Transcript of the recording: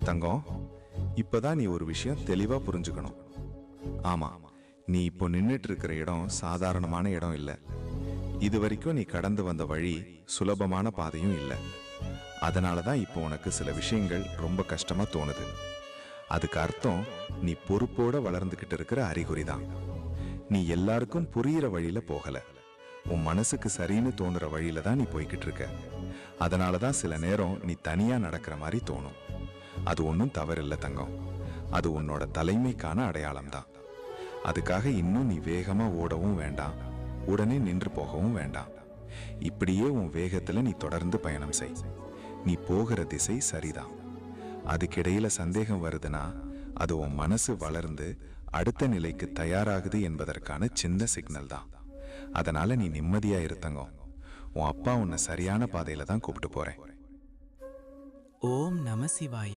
தங்கம், இப்பதான் நீ ஒரு விஷயம் தெளிவா புரிஞ்சுக்கணும். ஆமா, நீ இப்போ நின்னுட்டு இருக்கிற இடம் சாதாரணமான இடம் இல்ல. இது வரைக்கும் நீ கடந்து வந்த வழி சுலபமான பாதையும் இல்ல. அதனாலதான் இப்போ உனக்கு சில விஷயங்கள் ரொம்ப கஷ்டமா தோணுது. அதுக்கு அர்த்தம் நீ பொறுப்போட வளர்ந்துகிட்டு இருக்கிற அறிகுறி தான். நீ எல்லாருக்கும் புரியிற வழியில போகல. உன் மனசுக்கு சரின்னு தோணுற வழியில தான் நீ போய்கிட்டு இருக்க. அதனாலதான் சில நேரம் நீ தனியா நடக்கிற மாதிரி தோணும். அது ஒன்றும் தவறில்லை தங்கம். அது உன்னோட தலைமைக்கான அடையாளம் தான். அதுக்காக இன்னும் நீ வேகமா ஓடவும் வேண்டாம், உடனே நின்று போகவும் வேண்டாம். இப்படியே உன் வேகத்துல நீ தொடர்ந்து பயணம் செய். நீ போகிற திசை சரிதான். அதுக்கிடையில சந்தேகம் வருதுன்னா அது உன் மனசு வளர்ந்து அடுத்த நிலைக்கு தயாராகுது என்பதற்கான சின்ன சிக்னல் தான். அதனால நீ நிம்மதியா இரு தங்கம். உன் அப்பா உன்னை சரியான பாதையில தான் கூப்பிட்டு போறேன். ஓம் நம சிவாய.